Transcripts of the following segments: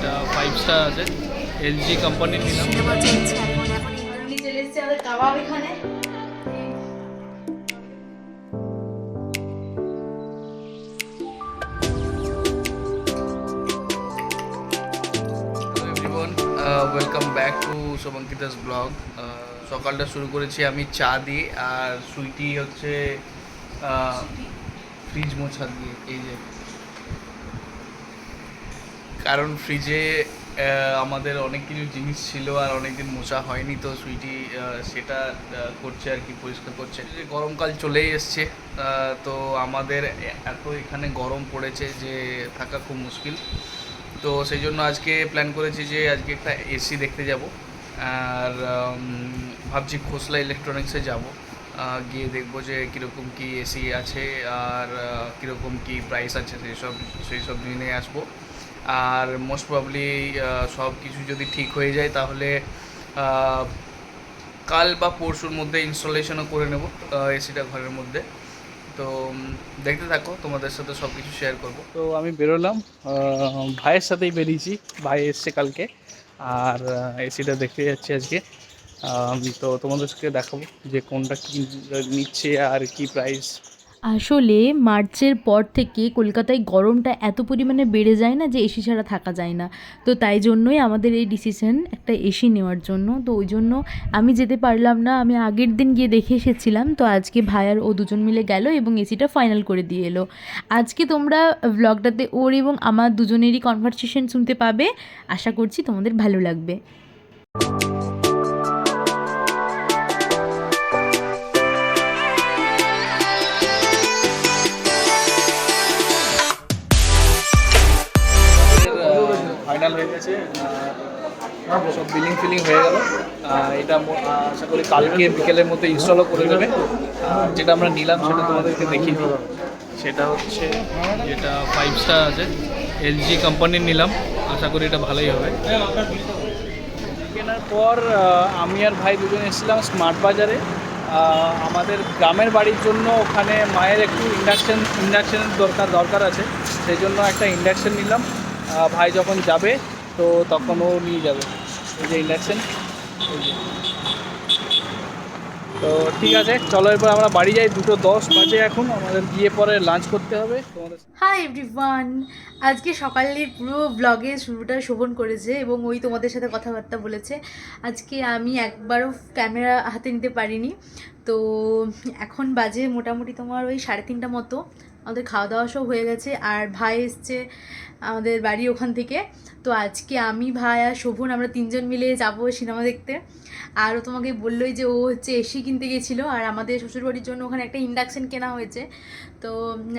এটা 5 স্টার আছে, এলজি কোম্পানির নিলাম। চলে এসেছে আমাদের কাবাব এখানে। Hello everyone, welcome back to Shubhankita's blog. সকালটা শুরু করেছি আমি চা দিয়ে, আর সুইটি হচ্ছে ফ্রিজ মোছা দিয়ে। এই যে কারণ ফ্রিজে আমাদের অনেক কিছু জিনিস ছিল আর অনেক দিন মোছা হয়নি, তো সুইটি সেটা করছে আর কি, পরিষ্কার করছে। যে গরমকাল চলেই এসছে, তো আমাদের এত এখানে গরম পড়েছে যে থাকা খুব মুশকিল। তো সেই জন্য আজকে প্ল্যান করেছি যে আজকে একটা এসি দেখতে যাব, আর ভাবছি খোসলা ইলেকট্রনিক্সে যাব, গিয়ে দেখবো যে কীরকম কী এসি আছে আর কীরকম কী প্রাইস আছে, সেই সব নিয়ে আসবো। আর মোস্ট প্রবলি সব কিছু যদি ঠিক হয়ে যায় তাহলে কাল বা পরশুর মধ্যে ইনস্টলেশনও করে নেব এসিটা ঘরের মধ্যে। তো দেখতে থাকো, তোমাদের সাথে সব কিছু শেয়ার করবো। তো আমি বেরোলাম, ভাইয়ের সাথেই বেরিয়েছি, ভাই এসছে কালকে, আর এসিটা দেখতে যাচ্ছি আজকে। তো তোমাদেরকে দেখাবো যে কোনটা কী নিচ্ছে আর কি প্রাইস। আসলে মার্চের পর থেকে কলকাতায় গরমটা এত পরিমাণে বেড়ে যায় না যে এসি ছাড়া থাকা যায় না। তো তাই জন্যই আমাদের এই ডিসিশন একটা এসি নেওয়ার জন্য। তো ওই জন্য আমি যেতে পারলাম না, আমি আগের দিন গিয়ে দেখে এসেছিলাম। তো আজকে ভাই আর ও দুজন মিলে গেল এবং এসিটা ফাইনাল করে দিয়ে এলো। আজকে তোমরা ব্লগটাতে ওর এবং আমার দুজনেরই কনভারসেশন শুনতে পাবে। আশা করছি তোমাদের ভালো লাগবে। ফাইনাল হয়ে গেছে, সব বিলিং ফিলিং হয়ে গেল। এটা আশা করি কালকে বিকেলের মধ্যে ইনস্টলও করে দেবে। যেটা আমরা নিলাম সেটা তোমাদেরকে দেখিয়ে দিই। সেটা হচ্ছে যেটা 5 স্টার আছে, এলজি কোম্পানির নিলাম, আশা করি এটা ভালোই হবে। কেনার পর আমি আর ভাই দুজন এসেছিলাম স্মার্ট বাজারে আমাদের গ্রামের বাড়ির জন্য। ওখানে মায়ের একটু ইন্ডাকশানের দরকার আছে, সেই জন্য একটা ইন্ডাকশান নিলাম। ভাই যখন যাবে তো তখন ও নিয়ে যাবে এই যে ইন্ডাকশান। তো ঠিক আছে, চলো এরপর আমরা বাড়ি যাই। 2:10 বাজে এখন, আমাদের গিয়ে পরে লাঞ্চ করতে হবে তোমাদের। হাই এভরিওয়ান, আজকে সকালের পুরো ব্লগে শুরুটা শোভন করেছে এবং ওই তোমাদের সাথে কথাবার্তা বলেছে। আজকে আমি একবারও ক্যামেরা হাতে নিতে পারিনি। তো এখন বাজে মোটামুটি তোমার ওই 3:30 মতো। আমাদের খাওয়া দাওয়া সব হয়ে গেছে, আর ভাই এসছে আমাদের বাড়ি ওখান থেকে। তো আজকে আমি, ভাই আর শোভন আমরা তিনজন মিলে যাবো সিনেমা দেখতে। আর ও তোমাকে বললোই যে ও হচ্ছে এসি কিনতে গেছিলো, আর আমাদের শ্বশুরবাড়ির জন্য ওখানে একটা ইন্ডাকশান কেনা হয়েছে। তো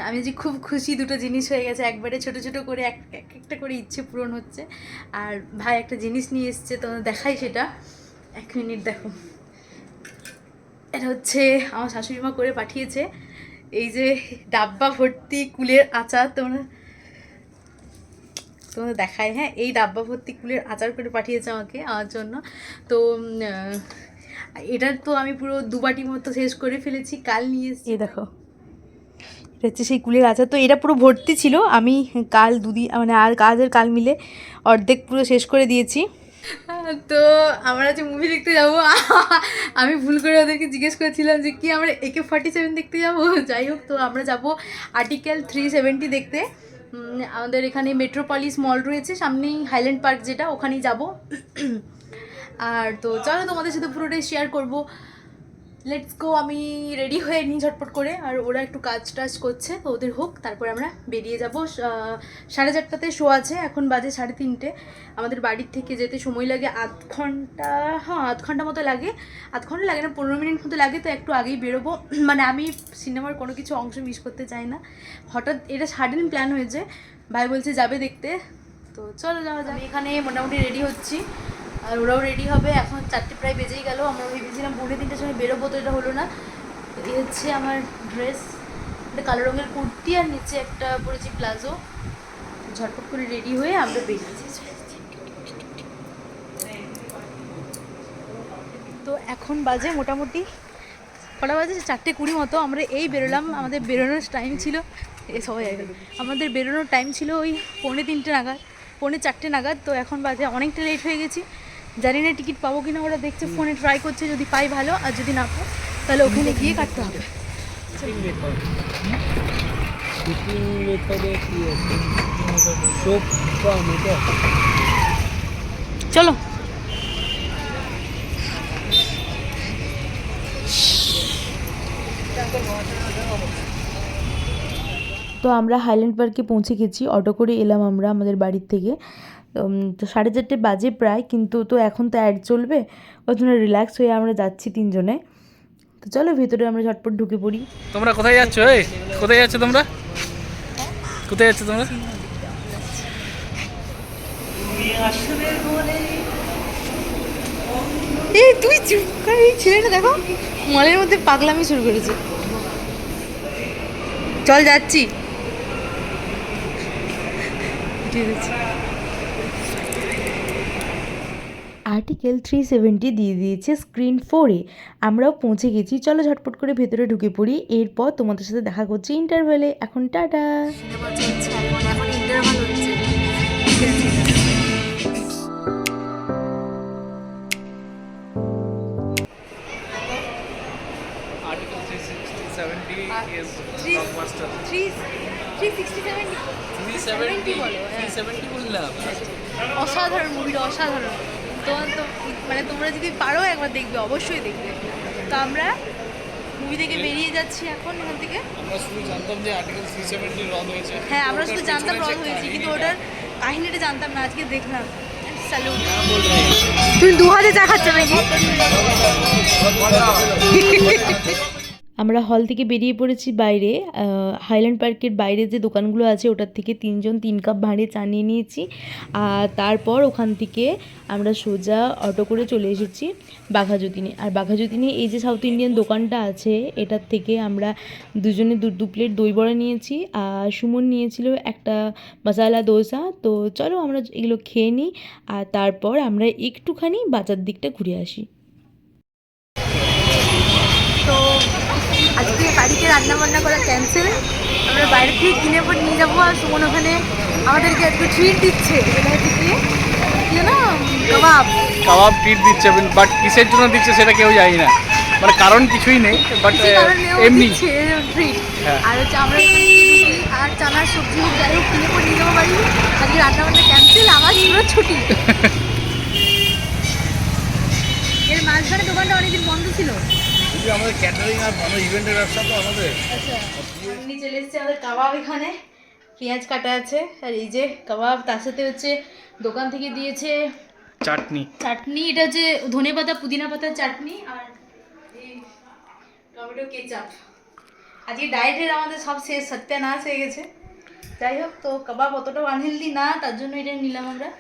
আমি যে খুব খুশি, দুটো জিনিস হয়ে গেছে একবারে, ছোটো ছোটো করে একটা করে ইচ্ছে পূরণ হচ্ছে। আর ভাই একটা জিনিস নিয়ে এসছে, তো দেখাই সেটা। 1 মিনিট দেখো, এটা হচ্ছে আমার শাশুড়ি মা করে পাঠিয়েছে। এই যে ডাব্বা ভর্তি কুলের আচার, তোমাদের দেখায়। হ্যাঁ, এই ডাব্বা ভর্তি কুলের আচার করে পাঠিয়েছে আমাকে, আমার জন্য। তো এটার তো আমি পুরো 2 বাটি মতো শেষ করে ফেলেছি, কাল নিয়ে এসেছি। এই দেখো, এটা হচ্ছে সেই কুলের আচার। তো এটা পুরো ভর্তি ছিল, আমি কাল দুদিন মানে আর কাল মিলে অর্ধেক পুরো শেষ করে দিয়েছি। তো আমরা যে মুভি দেখতে যাব, আমি ভুল করে ওদেরকে জিজ্ঞেস করেছিলাম যে কি আমরা AK-47 দেখতে যাব। যাই হোক, তো আমরা যাব আর্টিকেল 370 দেখতে। আমাদের এখানে মেট্রোপলিস মল রয়েছে সামনেই, হাইল্যান্ড পার্ক যেটা, ওখানেই যাব। আর তো চলো তোমাদের সাথে পুরোটাই শেয়ার করব। Let's go. আমি রেডি হয়ে নিই ঝটপট করে, আর ওরা একটু কাজ টাজ করছে, তো ওদের হোক, তারপরে আমরা বেরিয়ে যাব। 4:30টাতে শো আছে, এখন বাজে 3:30। আমাদের বাড়ির থেকে যেতে সময় লাগে 8 ঘন্টা, হ্যাঁ 8 ঘন্টা মতো লাগে। 8 ঘন্টা লাগে না, 15 মিনিট মতো লাগে। তো একটু আগেই বেরোবো, মানে আমি সিনেমার কোনো কিছু অংশ মিস করতে চাই না। হঠাৎ এটা সাডেন প্ল্যান হয়েছে, ভাই বলছে যাবে দেখতে, তো চলো যাওয়া যাক। আমি এখানে মোটামুটি রেডি হচ্ছি, আর ওরাও রেডি হবে। এখন 4টে প্রায় বেজেই গেল, আমরা ভেবেছিলাম 3:30টার সময় বেরোবো, তো এটা হলো না। এই হচ্ছে আমার ড্রেস, এটা কালো রঙের কুর্তি, আর নিচে একটা পরেছি প্লাজো। ঝটপট করে রেডি হয়ে আমরা বেরিয়েছি। তো এখন বাজে মোটামুটি কটা বাজে, 4:20 মতো। আমরা এই বেরোলাম, আমাদের বেরোনোর টাইম ছিল, আমাদের বেরোনোর টাইম ছিল ওই 2:45 নাগাদ। 4:45 নাগাদ। তো এখন বাজে অনেকটা লেট হয়ে গেছি, জানি না টিকিট পাবো কিনা। ওরা দেখছে, ফোনে ট্রাই করছে, যদি পাই ভালো, আর যদি না পাই তাহলে ওখানে গিয়ে কাটতে হবে। চলো। তো আমরা হাইল্যান্ড পার্কে পৌঁছে গেছি, অটো করে এলাম আমরা আমাদের বাড়ির থেকে। তো 4:30 বাজে প্রায়, কিন্তু তো এখন তো অ্যাড চলবে, ওই জন্য রিল্যাক্স হয়ে আমরা যাচ্ছি তিনজনে। তো চলো ভেতরে আমরা ঝটপট ঢুকে পড়ি। তোমরা কোথায় যাচ্ছ? এই কোথায় যাচ্ছ তোমরা? কোথায় যাচ্ছ তোমরা? এই তুই চুপ কর, এই ছেলেটা দেখো মলের মধ্যে পাগলামি শুরু করেছে। চল যাচ্ছি, ঠিক আছে। আর্টিকেল 370 দিয়ে দিয়েছে স্ক্রিন 4-এ। আমরাও পৌঁছে গেছি, চলো ঝটপট করে ভেতরে ঢুকে পড়ি। এরপর তোমাদের সাথে দেখা করছি ইন্টারভেলে। এখন টাটা। Article 370 is blockbuster. 370 বললাম। অসাধারণ মুভিটা, অসাধারণ। তোমার তো মানে তোমরা যদি পারো একবার দেখবে, অবশ্যই দেখবে। তো আমরা মুভি থেকে বেরিয়ে যাচ্ছি এখন এখান থেকে। আমরা শুধু জানতাম যে আর্টিকেল 370 রদ হয়েছে। হ্যাঁ, আমরা শুধু জানতাম রদ হয়েছে, কিন্তু ওটার কাহিনীটা জানতাম না, আজকে দেখলাম। স্যালুট। তুমি 2 হাতে চা খাচ্ছ নাকি? আমরা হল থেকে বেরিয়ে পড়েছি বাইরে, হাইল্যান্ড পার্কের বাইরে যে দোকানগুলো আছে ওটার থেকে 3জন 3 কাপ ভাঁড়ে চা নিয়ে নিয়েছি। আর তারপর ওখান থেকে আমরা সোজা অটো করে চলে এসেছি বাঘাযতীনে। আর বাঘাযতীনে এই যে সাউথ ইন্ডিয়ান দোকানটা আছে, এটার থেকে আমরা দুজনে দু প্লেট দই বড়া নিয়েছি, আর সুমন নিয়েছিল একটা মশালা দোসা। তো চলো আমরা এগুলো খেয়ে নিই, আর তারপর আমরা একটুখানি বাজার দিকটা ঘুরে আসি। তো আজকে বাড়িতে রান্না বান্না করা ক্যান্সেল, আমরা বাইরে থেকে কিনে পর নিয়ে যাবো। আর সুমন ওখানে আমাদেরকে আজকে ট্রিট দিচ্ছে, এটা হচ্ছে কি জানো, কাবাব। কাবাব ট্রিট দিচ্ছে, বাট কিসের জন্য দিচ্ছে সেটা কেউ জানি না, মানে কারণ কিছুই নেই, বাট এমনি ট্রিট। হ্যাঁ। আর হচ্ছে আমরা এখানে রুটি আর চানার সবজি হোক যাই হোক কিনে পর নিয়ে যাবো বাড়ি। আজকে রান্না বান্না ক্যান্সেল, আমার পুরো ছুটি। এর মাঝখানে দোকানটা অনেকদিন বন্ধ ছিল। আমাদের ক্যাটারিং আর ভালো ইভেন্টের ব্যবসা তো আমাদের। আচ্ছা, এমনি চলে এসছে আমাদের কাবাব, এখানে পেঁয়াজ কাটা আছে, আর এই যে কাবাব, তার সাথে হচ্ছে দোকান থেকে দিয়েছে চাটনি। এটা হচ্ছে ধনেপাতা পুদিনা পাতার চাটনি, আর এই টমেটো কেচাপ। আজকে ডায়েটের আমাদের সব শেষ, সত্যানাশ হয়ে গেছে। যাই হোক, তো কাবাব অতটাও আনহেলদি না, তার জন্য এটা নিলাম আমরা।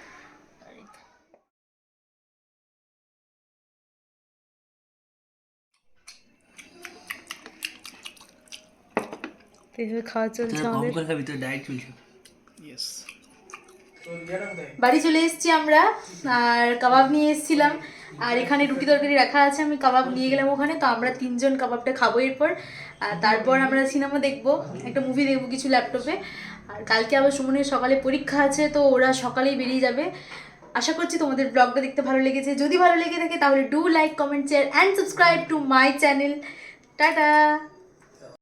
খাওয়া চলছে আমাদের, বাড়ি চলে এসেছি আমরা। আর কাবাব নিয়ে এসেছিলাম, আর এখানে রুটি তরকারি রাখা আছে, আমি কাবাব নিয়ে গেলাম ওখানে। তো আমরা 3জন কাবাবটা খাবো এরপর। আর তারপর আমরা সিনেমা দেখবো, একটা মুভি দেখবো কিছু ল্যাপটপে। আর কালকে আবার সুমনের সকালে পরীক্ষা আছে, তো ওরা সকালেই বেরিয়ে যাবে। আশা করছি তোমাদের ব্লগটা দেখতে ভালো লেগেছে। যদি ভালো লেগে থাকে তাহলে do like, comment, share and subscribe to my channel. Tata.